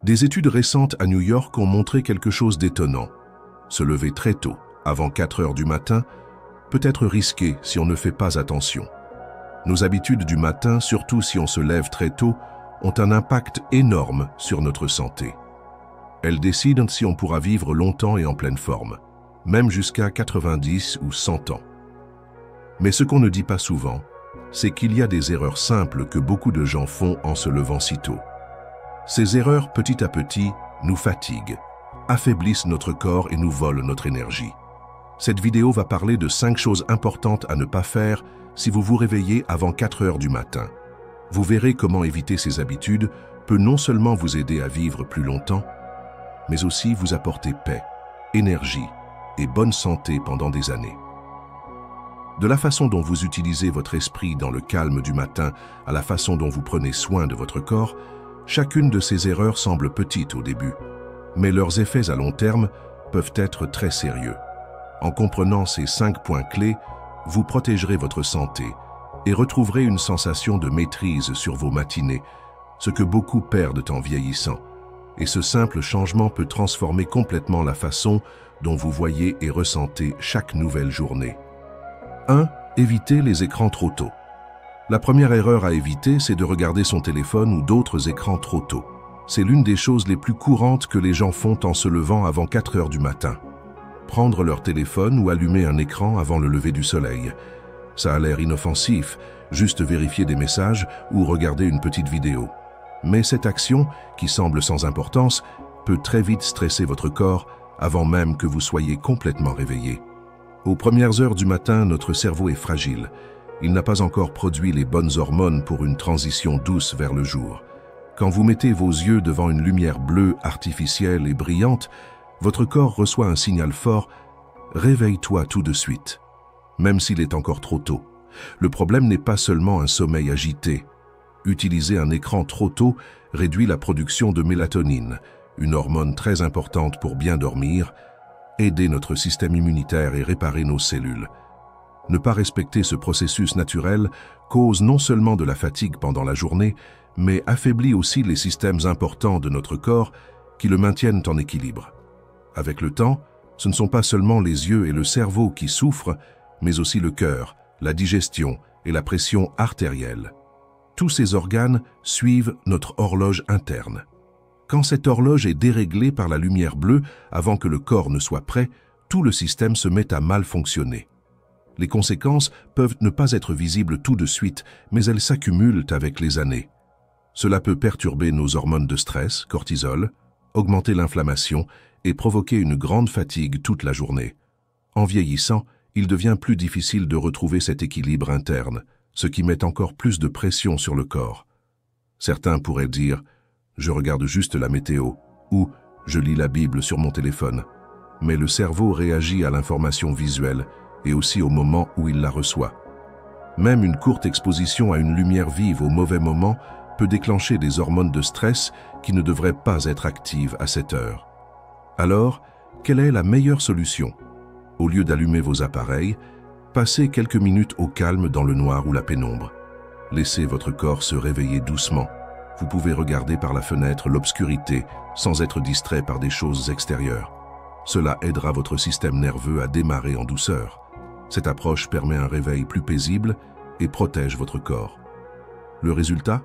Des études récentes à New York ont montré quelque chose d'étonnant. Se lever très tôt, avant 4 heures du matin, peut être risqué si on ne fait pas attention. Nos habitudes du matin, surtout si on se lève très tôt, ont un impact énorme sur notre santé. Elles décident si on pourra vivre longtemps et en pleine forme, même jusqu'à 90 ou 100 ans. Mais ce qu'on ne dit pas souvent, c'est qu'il y a des erreurs simples que beaucoup de gens font en se levant si tôt. Ces erreurs, petit à petit, nous fatiguent, affaiblissent notre corps et nous volent notre énergie. Cette vidéo va parler de 5 choses importantes à ne pas faire si vous vous réveillez avant 4 heures du matin. Vous verrez comment éviter ces habitudes peut non seulement vous aider à vivre plus longtemps, mais aussi vous apporter paix, énergie et bonne santé pendant des années. De la façon dont vous utilisez votre esprit dans le calme du matin à la façon dont vous prenez soin de votre corps, chacune de ces erreurs semble petite au début, mais leurs effets à long terme peuvent être très sérieux. En comprenant ces 5 points clés, vous protégerez votre santé et retrouverez une sensation de maîtrise sur vos matinées, ce que beaucoup perdent en vieillissant. Et ce simple changement peut transformer complètement la façon dont vous voyez et ressentez chaque nouvelle journée. 1. Évitez les écrans trop tôt. La première erreur à éviter, c'est de regarder son téléphone ou d'autres écrans trop tôt. C'est l'une des choses les plus courantes que les gens font en se levant avant 4 heures du matin. Prendre leur téléphone ou allumer un écran avant le lever du soleil. Ça a l'air inoffensif, juste vérifier des messages ou regarder une petite vidéo. Mais cette action, qui semble sans importance, peut très vite stresser votre corps avant même que vous soyez complètement réveillé. Aux premières heures du matin, notre cerveau est fragile. Il n'a pas encore produit les bonnes hormones pour une transition douce vers le jour. Quand vous mettez vos yeux devant une lumière bleue artificielle et brillante, votre corps reçoit un signal fort « Réveille-toi tout de suite », même s'il est encore trop tôt. Le problème n'est pas seulement un sommeil agité. Utiliser un écran trop tôt réduit la production de mélatonine, une hormone très importante pour bien dormir, aider notre système immunitaire et réparer nos cellules. Ne pas respecter ce processus naturel cause non seulement de la fatigue pendant la journée, mais affaiblit aussi les systèmes importants de notre corps qui le maintiennent en équilibre. Avec le temps, ce ne sont pas seulement les yeux et le cerveau qui souffrent, mais aussi le cœur, la digestion et la pression artérielle. Tous ces organes suivent notre horloge interne. Quand cette horloge est déréglée par la lumière bleue avant que le corps ne soit prêt, tout le système se met à mal fonctionner. Les conséquences peuvent ne pas être visibles tout de suite, mais elles s'accumulent avec les années. Cela peut perturber nos hormones de stress, cortisol, augmenter l'inflammation et provoquer une grande fatigue toute la journée. En vieillissant, il devient plus difficile de retrouver cet équilibre interne, ce qui met encore plus de pression sur le corps. Certains pourraient dire « je regarde juste la météo » ou « je lis la Bible sur mon téléphone ». Mais le cerveau réagit à l'information visuelle et aussi au moment où il la reçoit. Même une courte exposition à une lumière vive au mauvais moment peut déclencher des hormones de stress qui ne devraient pas être actives à cette heure. Alors, quelle est la meilleure solution? Au lieu d'allumer vos appareils, passez quelques minutes au calme dans le noir ou la pénombre. Laissez votre corps se réveiller doucement. Vous pouvez regarder par la fenêtre l'obscurité sans être distrait par des choses extérieures. Cela aidera votre système nerveux à démarrer en douceur. Cette approche permet un réveil plus paisible et protège votre corps. Le résultat?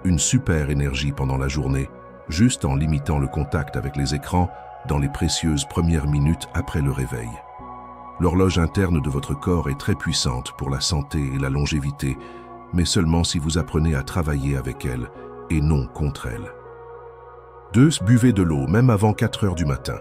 Une super énergie pendant la journée, juste en limitant le contact avec les écrans dans les précieuses premières minutes après le réveil. L'horloge interne de votre corps est très puissante pour la santé et la longévité, mais seulement si vous apprenez à travailler avec elle et non contre elle. 2. Buvez de l'eau, même avant 4 heures du matin.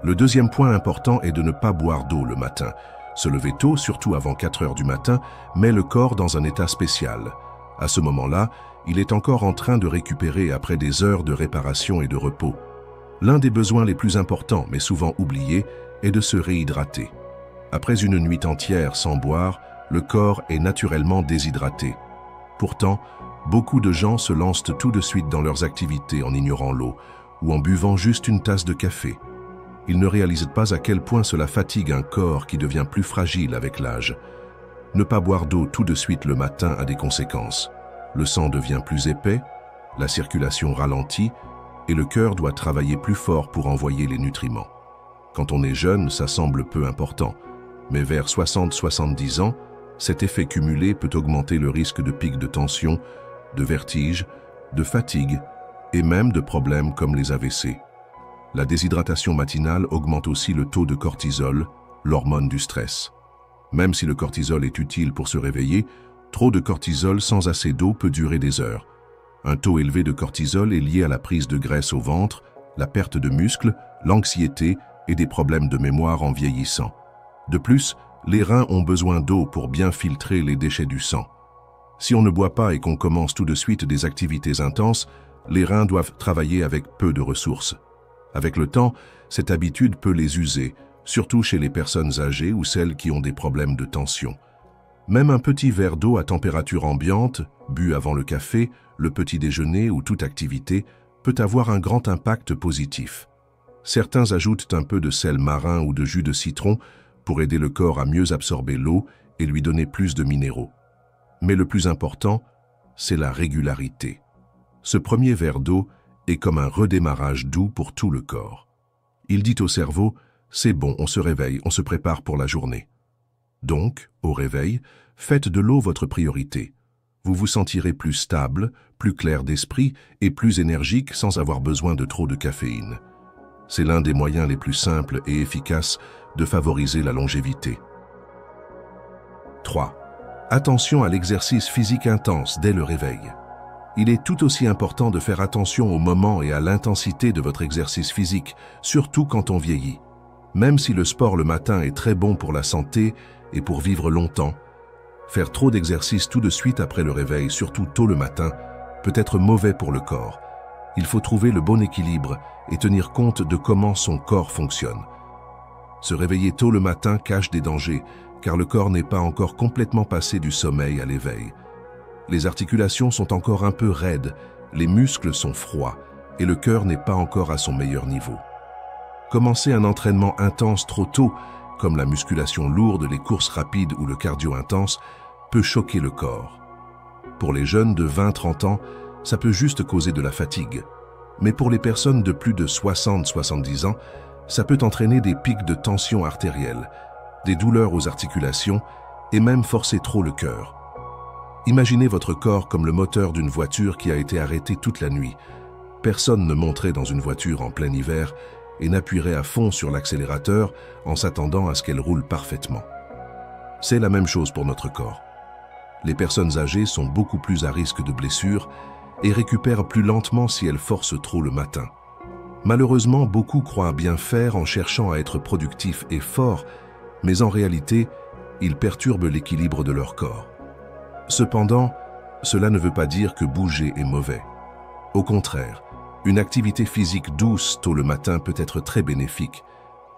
Le deuxième point important est de ne pas boire d'eau le matin. Se lever tôt, surtout avant 4 heures du matin, met le corps dans un état spécial. À ce moment-là, il est encore en train de récupérer après des heures de réparation et de repos. L'un des besoins les plus importants, mais souvent oubliés, est de se réhydrater. Après une nuit entière sans boire, le corps est naturellement déshydraté. Pourtant, beaucoup de gens se lancent tout de suite dans leurs activités en ignorant l'eau ou en buvant juste une tasse de café. Ils ne réalisent pas à quel point cela fatigue un corps qui devient plus fragile avec l'âge. Ne pas boire d'eau tout de suite le matin a des conséquences. Le sang devient plus épais, la circulation ralentit et le cœur doit travailler plus fort pour envoyer les nutriments. Quand on est jeune, ça semble peu important, mais vers 60-70 ans, cet effet cumulé peut augmenter le risque de pics de tension, de vertige, de fatigue et même de problèmes comme les AVC. La déshydratation matinale augmente aussi le taux de cortisol, l'hormone du stress. Même si le cortisol est utile pour se réveiller, trop de cortisol sans assez d'eau peut durer des heures. Un taux élevé de cortisol est lié à la prise de graisse au ventre, la perte de muscles, l'anxiété et des problèmes de mémoire en vieillissant. De plus, les reins ont besoin d'eau pour bien filtrer les déchets du sang. Si on ne boit pas et qu'on commence tout de suite des activités intenses, les reins doivent travailler avec peu de ressources. Avec le temps, cette habitude peut les user, surtout chez les personnes âgées ou celles qui ont des problèmes de tension. Même un petit verre d'eau à température ambiante, bu avant le café, le petit déjeuner ou toute activité, peut avoir un grand impact positif. Certains ajoutent un peu de sel marin ou de jus de citron pour aider le corps à mieux absorber l'eau et lui donner plus de minéraux. Mais le plus important, c'est la régularité. Ce premier verre d'eau est comme un redémarrage doux pour tout le corps. Il dit au cerveau, c'est bon, on se réveille, on se prépare pour la journée. Donc, au réveil, faites de l'eau votre priorité. Vous vous sentirez plus stable, plus clair d'esprit et plus énergique sans avoir besoin de trop de caféine. C'est l'un des moyens les plus simples et efficaces de favoriser la longévité. 3. Attention à l'exercice physique intense dès le réveil. Il est tout aussi important de faire attention au moment et à l'intensité de votre exercice physique, surtout quand on vieillit. Même si le sport le matin est très bon pour la santé et pour vivre longtemps, faire trop d'exercice tout de suite après le réveil, surtout tôt le matin, peut être mauvais pour le corps. Il faut trouver le bon équilibre et tenir compte de comment son corps fonctionne. Se réveiller tôt le matin cache des dangers, car le corps n'est pas encore complètement passé du sommeil à l'éveil. Les articulations sont encore un peu raides, les muscles sont froids et le cœur n'est pas encore à son meilleur niveau. Commencer un entraînement intense trop tôt, comme la musculation lourde, les courses rapides ou le cardio intense, peut choquer le corps. Pour les jeunes de 20-30 ans, ça peut juste causer de la fatigue. Mais pour les personnes de plus de 60-70 ans, ça peut entraîner des pics de tension artérielle, des douleurs aux articulations et même forcer trop le cœur. Imaginez votre corps comme le moteur d'une voiture qui a été arrêtée toute la nuit. Personne ne monterait dans une voiture en plein hiver et n'appuierait à fond sur l'accélérateur en s'attendant à ce qu'elle roule parfaitement. C'est la même chose pour notre corps. Les personnes âgées sont beaucoup plus à risque de blessures et récupèrent plus lentement si elles forcent trop le matin. Malheureusement, beaucoup croient bien faire en cherchant à être productifs et forts, mais en réalité, ils perturbent l'équilibre de leur corps. Cependant, cela ne veut pas dire que bouger est mauvais. Au contraire, une activité physique douce tôt le matin peut être très bénéfique.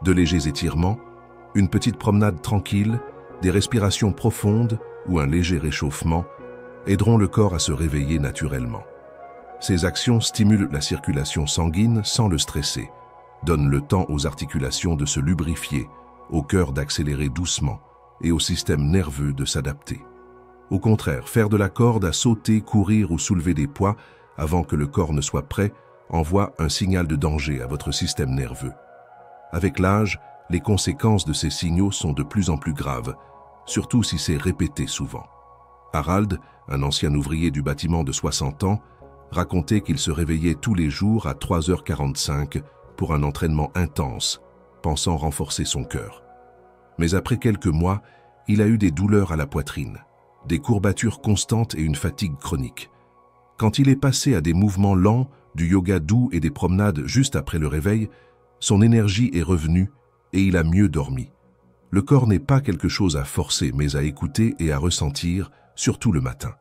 De légers étirements, une petite promenade tranquille, des respirations profondes ou un léger réchauffement aideront le corps à se réveiller naturellement. Ces actions stimulent la circulation sanguine sans le stresser, donnent le temps aux articulations de se lubrifier, au cœur d'accélérer doucement et au système nerveux de s'adapter. Au contraire, faire de la corde à sauter, courir ou soulever des poids avant que le corps ne soit prêt envoie un signal de danger à votre système nerveux. Avec l'âge, les conséquences de ces signaux sont de plus en plus graves, surtout si c'est répété souvent. Harald, un ancien ouvrier du bâtiment de 60 ans, racontait qu'il se réveillait tous les jours à 3h45 pour un entraînement intense, pensant renforcer son cœur. Mais après quelques mois, il a eu des douleurs à la poitrine, des courbatures constantes et une fatigue chronique. Quand il est passé à des mouvements lents, du yoga doux et des promenades juste après le réveil, son énergie est revenue et il a mieux dormi. Le corps n'est pas quelque chose à forcer, mais à écouter et à ressentir, surtout le matin.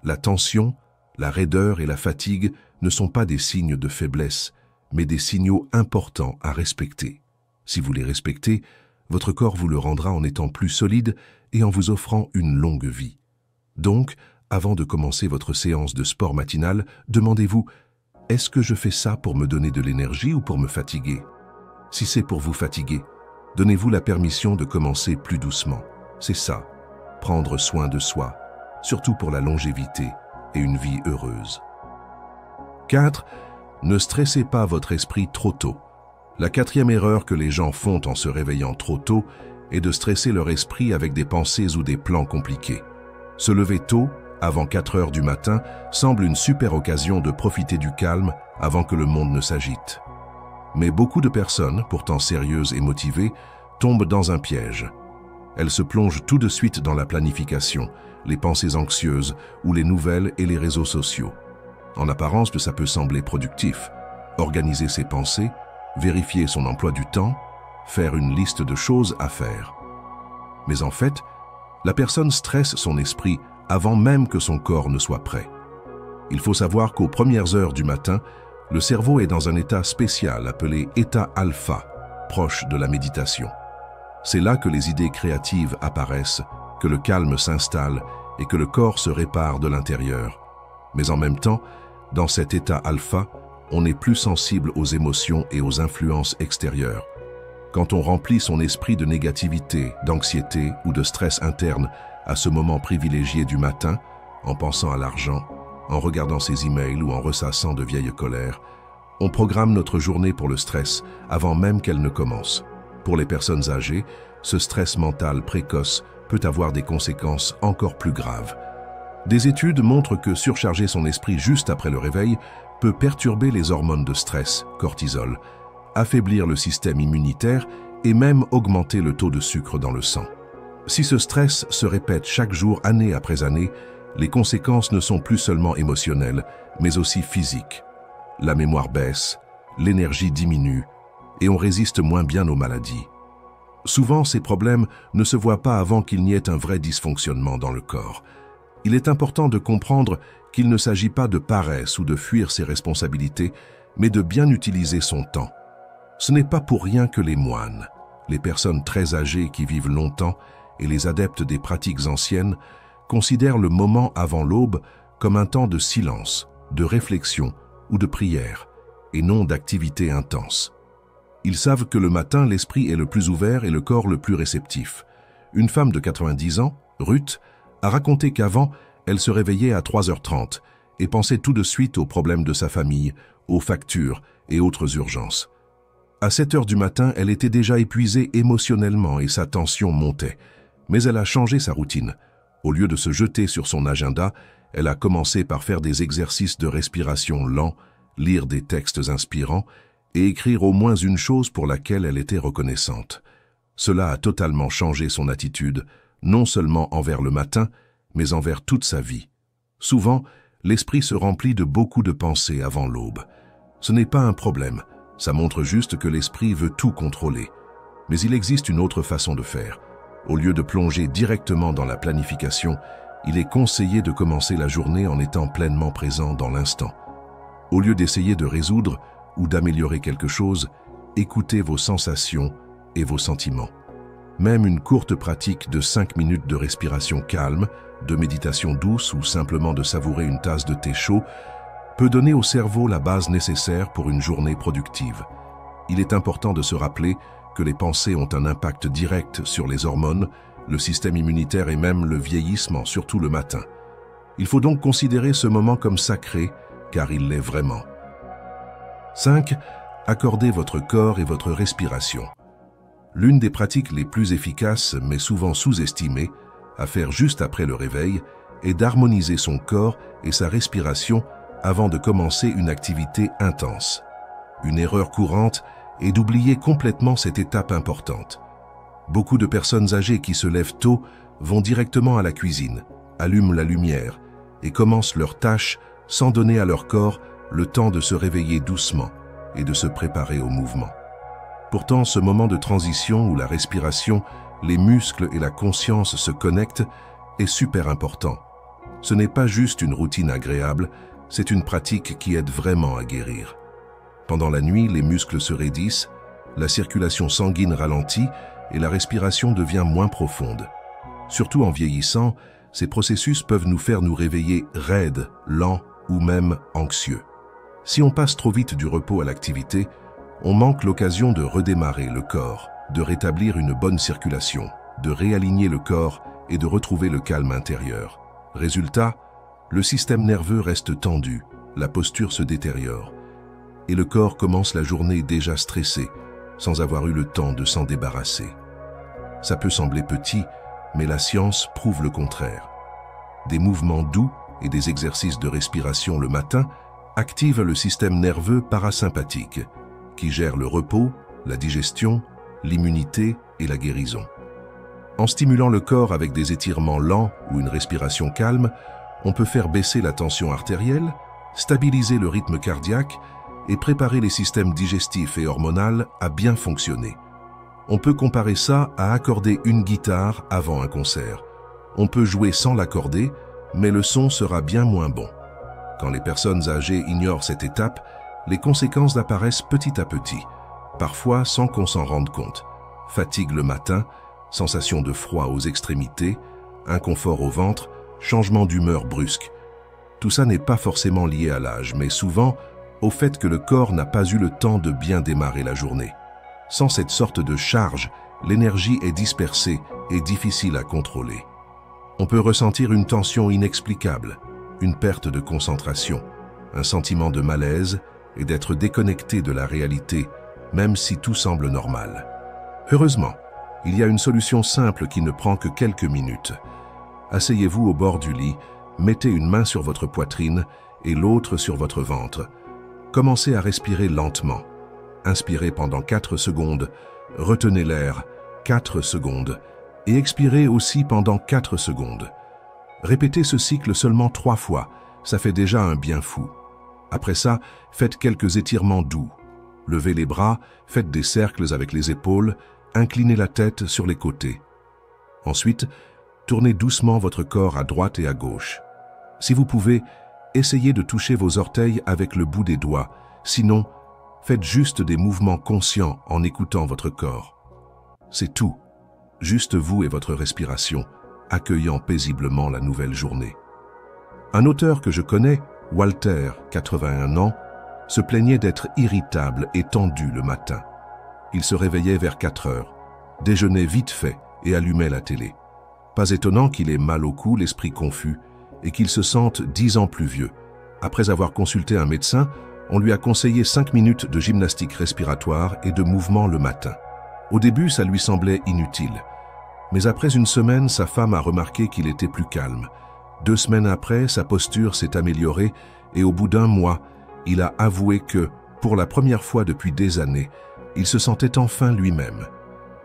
La tension, la raideur et la fatigue ne sont pas des signes de faiblesse, mais des signaux importants à respecter. Si vous les respectez, votre corps vous le rendra en étant plus solide et en vous offrant une longue vie. Donc, avant de commencer votre séance de sport matinale, demandez-vous « Est-ce que je fais ça pour me donner de l'énergie ou pour me fatiguer ?» Si c'est pour vous fatiguer, donnez-vous la permission de commencer plus doucement. C'est ça, prendre soin de soi, surtout pour la longévité et une vie heureuse. 4. Ne stressez pas votre esprit trop tôt. La quatrième erreur que les gens font en se réveillant trop tôt est de stresser leur esprit avec des pensées ou des plans compliqués. Se lever tôt, avant 4 heures du matin, semble une super occasion de profiter du calme avant que le monde ne s'agite. Mais beaucoup de personnes, pourtant sérieuses et motivées, tombent dans un piège. Elles se plongent tout de suite dans la planification, les pensées anxieuses ou les nouvelles et les réseaux sociaux. En apparence, ça peut sembler productif. Organiser ses pensées, vérifier son emploi du temps, faire une liste de choses à faire. Mais en fait, la personne stresse son esprit avant même que son corps ne soit prêt. Il faut savoir qu'aux premières heures du matin, le cerveau est dans un état spécial appelé état alpha, proche de la méditation. C'est là que les idées créatives apparaissent, que le calme s'installe et que le corps se répare de l'intérieur. Mais en même temps, dans cet état alpha, on est plus sensible aux émotions et aux influences extérieures. Quand on remplit son esprit de négativité, d'anxiété ou de stress interne à ce moment privilégié du matin, en pensant à l'argent, en regardant ses emails ou en ressassant de vieilles colères, on programme notre journée pour le stress avant même qu'elle ne commence. Pour les personnes âgées, ce stress mental précoce peut avoir des conséquences encore plus graves. Des études montrent que surcharger son esprit juste après le réveil peut perturber les hormones de stress, cortisol, affaiblir le système immunitaire et même augmenter le taux de sucre dans le sang. Si ce stress se répète chaque jour, année après année, les conséquences ne sont plus seulement émotionnelles, mais aussi physiques. La mémoire baisse, l'énergie diminue et on résiste moins bien aux maladies. Souvent, ces problèmes ne se voient pas avant qu'il n'y ait un vrai dysfonctionnement dans le corps. Il est important de comprendre qu'il ne s'agit pas de paresse ou de fuir ses responsabilités, mais de bien utiliser son temps. Ce n'est pas pour rien que les moines, les personnes très âgées qui vivent longtemps et les adeptes des pratiques anciennes considèrent le moment avant l'aube comme un temps de silence, de réflexion ou de prière, et non d'activité intense. Ils savent que le matin, l'esprit est le plus ouvert et le corps le plus réceptif. Une femme de 90 ans, Ruth, a raconté qu'avant, elle se réveillait à 3h30 et pensait tout de suite aux problèmes de sa famille, aux factures et autres urgences. À 7h du matin, elle était déjà épuisée émotionnellement et sa tension montait. Mais elle a changé sa routine. Au lieu de se jeter sur son agenda, elle a commencé par faire des exercices de respiration lents, lire des textes inspirants et écrire au moins une chose pour laquelle elle était reconnaissante. Cela a totalement changé son attitude, non seulement envers le matin, mais envers toute sa vie. Souvent, l'esprit se remplit de beaucoup de pensées avant l'aube. Ce n'est pas un problème, ça montre juste que l'esprit veut tout contrôler. Mais il existe une autre façon de faire. Au lieu de plonger directement dans la planification, il est conseillé de commencer la journée en étant pleinement présent dans l'instant. Au lieu d'essayer de résoudre ou d'améliorer quelque chose, écoutez vos sensations et vos sentiments. Même une courte pratique de 5 minutes de respiration calme, de méditation douce ou simplement de savourer une tasse de thé chaud peut donner au cerveau la base nécessaire pour une journée productive. Il est important de se rappeler que les pensées ont un impact direct sur les hormones, le système immunitaire et même le vieillissement, surtout le matin. Il faut donc considérer ce moment comme sacré, car il l'est vraiment. 5. Accordez votre corps et votre respiration. L'une des pratiques les plus efficaces, mais souvent sous-estimées, à faire juste après le réveil, est d'harmoniser son corps et sa respiration avant de commencer une activité intense. Une erreur courante est d'oublier complètement cette étape importante. Beaucoup de personnes âgées qui se lèvent tôt vont directement à la cuisine, allument la lumière et commencent leurs tâches sans donner à leur corps le temps de se réveiller doucement et de se préparer au mouvement. Pourtant, ce moment de transition où la respiration, les muscles et la conscience se connectent est super important. Ce n'est pas juste une routine agréable, c'est une pratique qui aide vraiment à guérir. Pendant la nuit, les muscles se raidissent, la circulation sanguine ralentit et la respiration devient moins profonde. Surtout en vieillissant, ces processus peuvent nous faire nous réveiller raides, lents ou même anxieux. Si on passe trop vite du repos à l'activité, on manque l'occasion de redémarrer le corps, de rétablir une bonne circulation, de réaligner le corps et de retrouver le calme intérieur. Résultat, le système nerveux reste tendu, la posture se détériore. et le corps commence la journée déjà stressé, sans avoir eu le temps de s'en débarrasser. Ça peut sembler petit, mais la science prouve le contraire. Des mouvements doux et des exercices de respiration le matin activent le système nerveux parasympathique, qui gère le repos, la digestion, l'immunité et la guérison. En stimulant le corps avec des étirements lents ou une respiration calme, on peut faire baisser la tension artérielle, stabiliser le rythme cardiaque et préparer les systèmes digestifs et hormonaux à bien fonctionner. On peut comparer ça à accorder une guitare avant un concert. On peut jouer sans l'accorder, mais le son sera bien moins bon. Quand les personnes âgées ignorent cette étape, les conséquences apparaissent petit à petit, parfois sans qu'on s'en rende compte. Fatigue le matin, sensation de froid aux extrémités, inconfort au ventre, changement d'humeur brusque. Tout ça n'est pas forcément lié à l'âge, mais souvent au fait que le corps n'a pas eu le temps de bien démarrer la journée. Sans cette sorte de charge, l'énergie est dispersée et difficile à contrôler. On peut ressentir une tension inexplicable, une perte de concentration, un sentiment de malaise et d'être déconnecté de la réalité, même si tout semble normal. Heureusement, il y a une solution simple qui ne prend que quelques minutes. Asseyez-vous au bord du lit, mettez une main sur votre poitrine et l'autre sur votre ventre. Commencez à respirer lentement. Inspirez pendant 4 secondes, retenez l'air 4 secondes et expirez aussi pendant 4 secondes. Répétez ce cycle seulement 3 fois, ça fait déjà un bien fou. Après ça, faites quelques étirements doux. Levez les bras, faites des cercles avec les épaules, inclinez la tête sur les côtés. Ensuite, tournez doucement votre corps à droite et à gauche. Si vous pouvez, essayez de toucher vos orteils avec le bout des doigts, sinon, faites juste des mouvements conscients en écoutant votre corps. C'est tout, juste vous et votre respiration, accueillant paisiblement la nouvelle journée. Un auteur que je connais, Walter, 81 ans, se plaignait d'être irritable et tendu le matin. Il se réveillait vers 4 heures, déjeunait vite fait et allumait la télé. Pas étonnant qu'il ait mal au cou, l'esprit confus, et qu'il se sente 10 ans plus vieux. Après avoir consulté un médecin, on lui a conseillé 5 minutes de gymnastique respiratoire et de mouvement le matin. Au début, ça lui semblait inutile. Mais après une semaine, sa femme a remarqué qu'il était plus calme. 2 semaines après, sa posture s'est améliorée et au bout d'1 mois, il a avoué que, pour la première fois depuis des années, il se sentait enfin lui-même.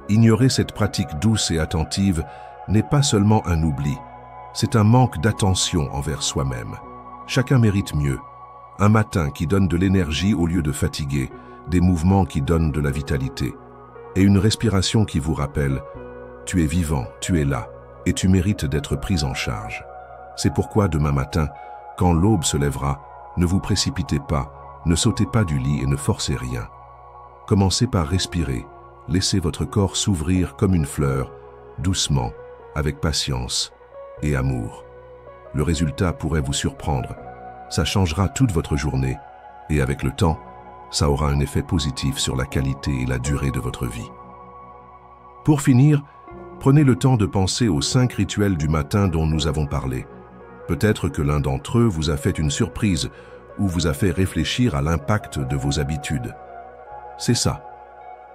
Ignorer cette pratique douce et attentive n'est pas seulement un oubli, c'est un manque d'attention envers soi-même. Chacun mérite mieux. Un matin qui donne de l'énergie au lieu de fatiguer, des mouvements qui donnent de la vitalité, et une respiration qui vous rappelle « Tu es vivant, tu es là, et tu mérites d'être pris en charge ». C'est pourquoi demain matin, quand l'aube se lèvera, ne vous précipitez pas, ne sautez pas du lit et ne forcez rien. Commencez par respirer, laissez votre corps s'ouvrir comme une fleur, doucement, avec patience et amour. Le résultat pourrait vous surprendre. Ça changera toute votre journée et avec le temps, ça aura un effet positif sur la qualité et la durée de votre vie. Pour finir, prenez le temps de penser aux 5 rituels du matin dont nous avons parlé. Peut-être que l'un d'entre eux vous a fait une surprise ou vous a fait réfléchir à l'impact de vos habitudes. C'est ça,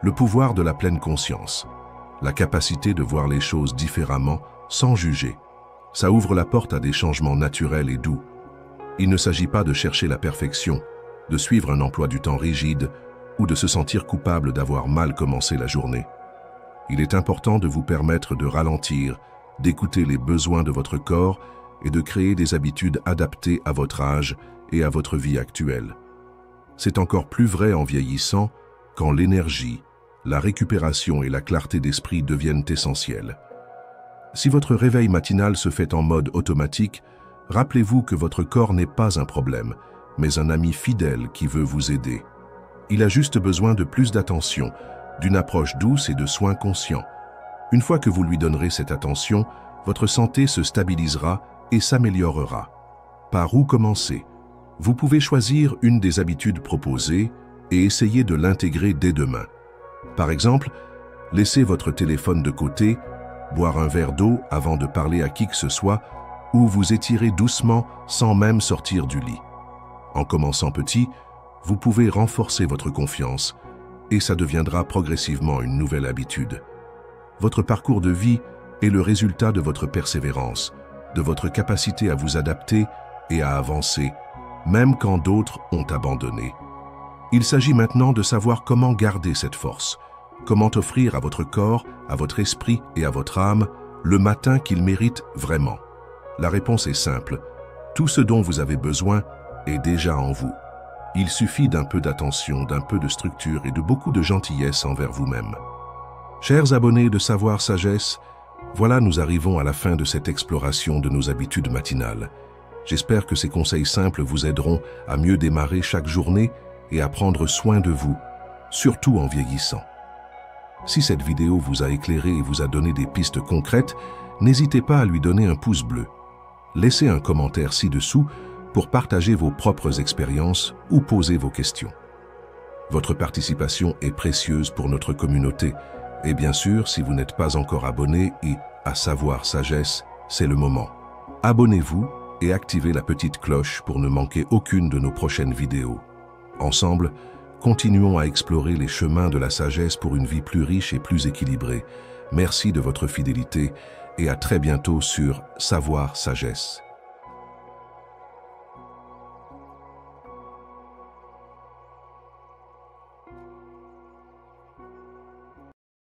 le pouvoir de la pleine conscience, la capacité de voir les choses différemment sans juger. Ça ouvre la porte à des changements naturels et doux. Il ne s'agit pas de chercher la perfection, de suivre un emploi du temps rigide ou de se sentir coupable d'avoir mal commencé la journée. Il est important de vous permettre de ralentir, d'écouter les besoins de votre corps et de créer des habitudes adaptées à votre âge et à votre vie actuelle. C'est encore plus vrai en vieillissant, quand l'énergie, la récupération et la clarté d'esprit deviennent essentielles. Si votre réveil matinal se fait en mode automatique, rappelez-vous que votre corps n'est pas un problème, mais un ami fidèle qui veut vous aider. Il a juste besoin de plus d'attention, d'une approche douce et de soins conscients. Une fois que vous lui donnerez cette attention, votre santé se stabilisera et s'améliorera. Par où commencer? Vous pouvez choisir une des habitudes proposées et essayer de l'intégrer dès demain. Par exemple, laissez votre téléphone de côté, boire un verre d'eau avant de parler à qui que ce soit, ou vous étirer doucement sans même sortir du lit. En commençant petit, vous pouvez renforcer votre confiance et ça deviendra progressivement une nouvelle habitude. Votre parcours de vie est le résultat de votre persévérance, de votre capacité à vous adapter et à avancer, même quand d'autres ont abandonné. Il s'agit maintenant de savoir comment garder cette force, comment offrir à votre corps, à votre esprit et à votre âme le matin qu'il mérite vraiment. La réponse est simple. Tout ce dont vous avez besoin est déjà en vous. Il suffit d'un peu d'attention, d'un peu de structure et de beaucoup de gentillesse envers vous-même. Chers abonnés de Savoir Sagesse, voilà, nous arrivons à la fin de cette exploration de nos habitudes matinales. J'espère que ces conseils simples vous aideront à mieux démarrer chaque journée et à prendre soin de vous, surtout en vieillissant. Si cette vidéo vous a éclairé et vous a donné des pistes concrètes, n'hésitez pas à lui donner un pouce bleu. Laissez un commentaire ci-dessous pour partager vos propres expériences ou poser vos questions. Votre participation est précieuse pour notre communauté. Et bien sûr, si vous n'êtes pas encore abonné et à Savoir Sagesse, c'est le moment. Abonnez-vous et activez la petite cloche pour ne manquer aucune de nos prochaines vidéos. Ensemble, continuons à explorer les chemins de la sagesse pour une vie plus riche et plus équilibrée. Merci de votre fidélité et à très bientôt sur Savoir Sagesse.